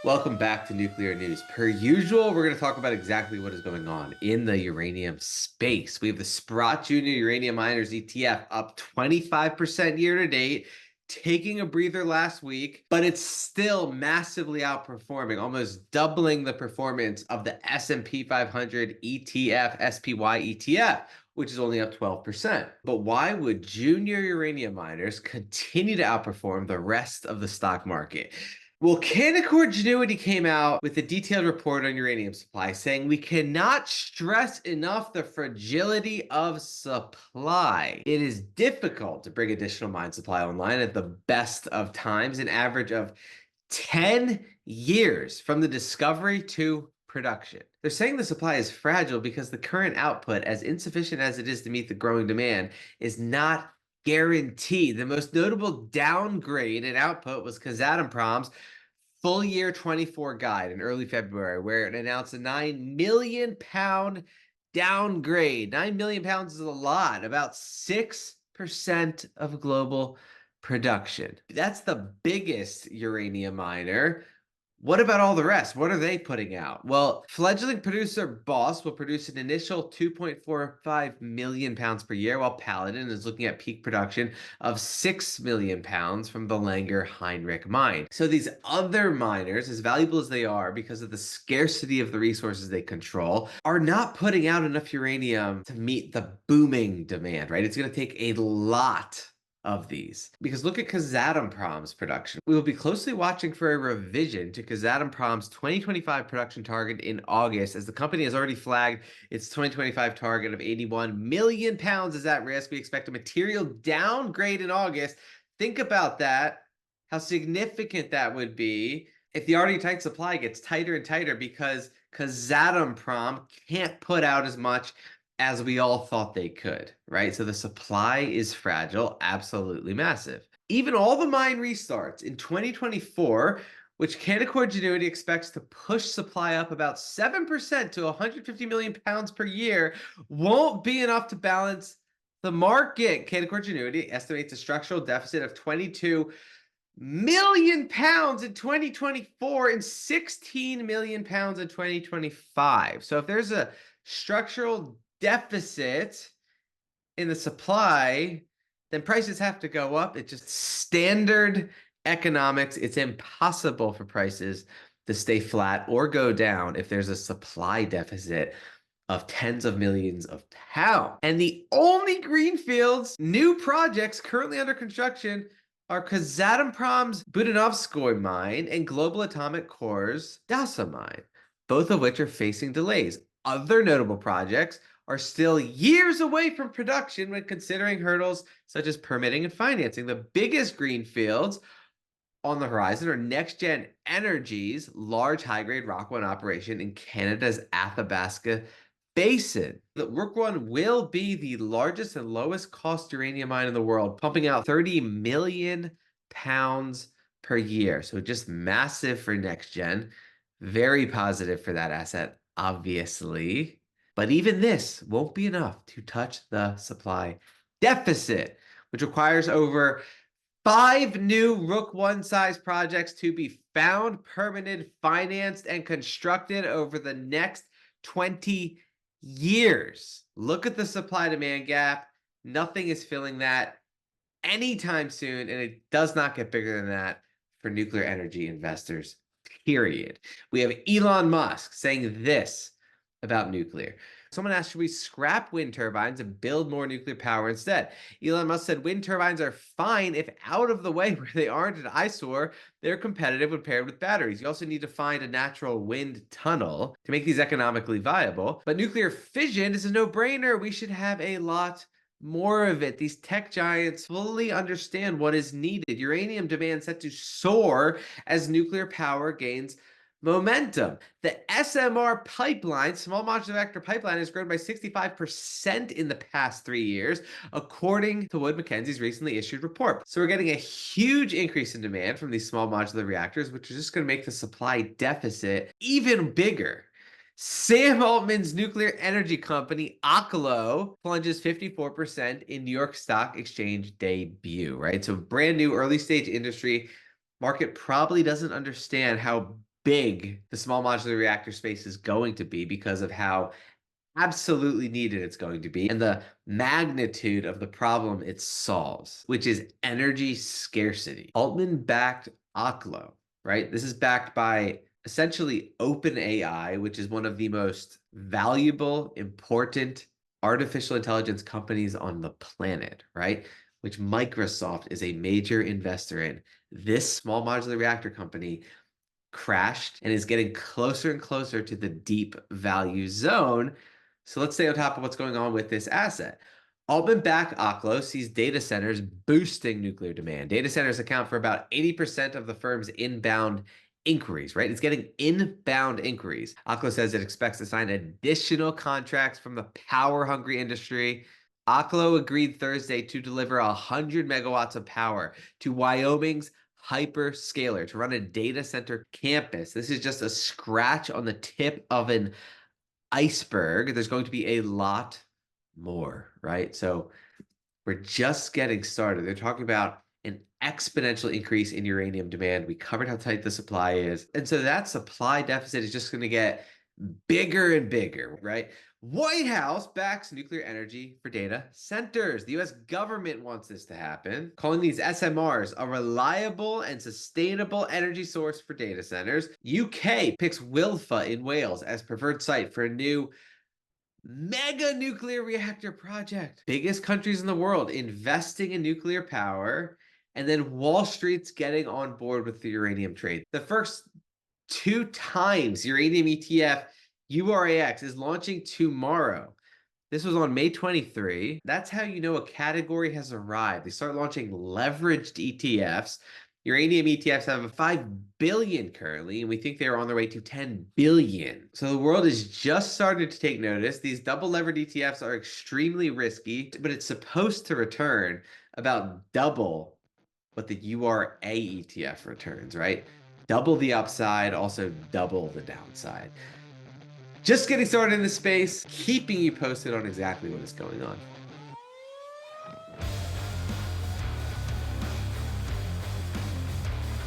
Welcome back to Nuclear News. Per usual, we're going to talk about exactly what is going on in the uranium space. We have the Sprott Junior Uranium Miners ETF up 25% year to date, taking a breather last week, but it's still massively outperforming, almost doubling the performance of the S&P 500 ETF, SPY ETF, which is only up 12%. But why would junior uranium miners continue to outperform the rest of the stock market? Well, Canaccord Genuity came out with a detailed report on uranium supply saying we cannot stress enough the fragility of supply. It is difficult to bring additional mine supply online at the best of times, an average of 10 years from the discovery to production. They're saying the supply is fragile because the current output, as insufficient as it is to meet the growing demand, is not guaranteed. The most notable downgrade in output was Kazatomprom's full year 24 guide in early February, where it announced a 9 million pound downgrade. 9 million pounds is a lot, about 6% of global production. That's the biggest uranium miner. What about all the rest? What are they putting out? Well, fledgling producer Boss will produce an initial 2.45 million pounds per year, while Paladin is looking at peak production of 6 million pounds from the Langer Heinrich mine. So these other miners, as valuable as they are because of the scarcity of the resources they control, are not putting out enough uranium to meet the booming demand, right? It's going to take a lot of these. Because look at Kazatomprom's production. We will be closely watching for a revision to Kazatomprom's 2025 production target in August, as the company has already flagged its 2025 target of 81 million pounds is at risk. We expect a material downgrade in August. Think about that, how significant that would be if the already tight supply gets tighter and tighter because Kazatomprom can't put out as much as we all thought they could, right? So the supply is fragile, absolutely massive. Even all the mine restarts in 2024, which Canaccord Genuity expects to push supply up about 7% to 150 million pounds per year, won't be enough to balance the market. Canaccord Genuity estimates a structural deficit of 22 million pounds in 2024 and 16 million pounds in 2025. So if there's a structural deficit in the supply, then prices have to go up. It's just standard economics. It's impossible for prices to stay flat or go down if there's a supply deficit of tens of millions of pounds. And the only greenfields, new projects currently under construction are Kazatomprom's Budenovskoye mine and Global Atomic Core's Dasa mine, both of which are facing delays. Other notable projects are still years away from production when considering hurdles such as permitting and financing. The biggest greenfields on the horizon are NextGen Energy's large high-grade Rock One operation in Canada's Athabasca Basin. The Rook One will be the largest and lowest cost uranium mine in the world, pumping out 30 million pounds per year. So just massive for NextGen. Very positive for that asset, obviously. But even this won't be enough to touch the supply deficit, which requires over 5 new Rook One size projects to be found, permitted, financed, and constructed over the next 20 years. Look at the supply demand gap. Nothing is filling that anytime soon, and it does not get bigger than that for nuclear energy investors, period. We have Elon Musk saying this about nuclear. Someone asked, should we scrap wind turbines and build more nuclear power instead? Elon Musk said wind turbines are fine if out of the way where they aren't an eyesore. They're competitive when paired with batteries. You also need to find a natural wind tunnel to make these economically viable. But nuclear fission is a no-brainer. We should have a lot more of it. These tech giants fully understand what is needed. Uranium demand set to soar as nuclear power gains momentum. The SMR pipeline, small modular reactor pipeline, has grown by 65% in the past 3 years, according to Wood Mackenzie's recently issued report. So we're getting a huge increase in demand from these small modular reactors, which is just going to make the supply deficit even bigger. Sam Altman's nuclear energy company, Oklo, plunges 54% in New York Stock Exchange debut, right? So brand new early stage industry. Market probably doesn't understand how big the small modular reactor space is going to be because of how absolutely needed it's going to be and the magnitude of the problem it solves, which is energy scarcity. Altman backed Oklo, right? This is backed by essentially OpenAI, which is one of the most valuable, important artificial intelligence companies on the planet, right? Which Microsoft is a major investor in. This small modular reactor company crashed and is getting closer and closer to the deep value zone. So let's stay on top of what's going on with this asset. Altman-backed Oklo sees data centers boosting nuclear demand. Data centers account for about 80% of the firm's inbound inquiries, right? It's getting inbound inquiries. Oklo says it expects to sign additional contracts from the power-hungry industry. Oklo agreed Thursday to deliver 100 megawatts of power to Wyoming's hyperscaler to run a data center campus. This is just a scratch on the tip of an iceberg. There's going to be a lot more, right? So we're just getting started. They're talking about an exponential increase in uranium demand. We covered how tight the supply is. And so that supply deficit is just going to get bigger and bigger, right? White House backs nuclear energy for data centers. The US government wants this to happen, calling these SMRs a reliable and sustainable energy source for data centers. UK picks Wilfa in Wales as preferred site for a new mega nuclear reactor project. Biggest countries in the world investing in nuclear power, and then Wall Street's getting on board with the uranium trade. The first 2 times uranium ETF URAX is launching tomorrow. This was on May 23. That's how you know a category has arrived. They start launching leveraged ETFs. Uranium ETFs have 5 billion currently, and we think they're on their way to 10 billion. So the world is just starting to take notice. These double levered ETFs are extremely risky, but it's supposed to return about double what the URA ETF returns, right? Double the upside, also double the downside. Just getting started in this space, keeping you posted on exactly what is going on.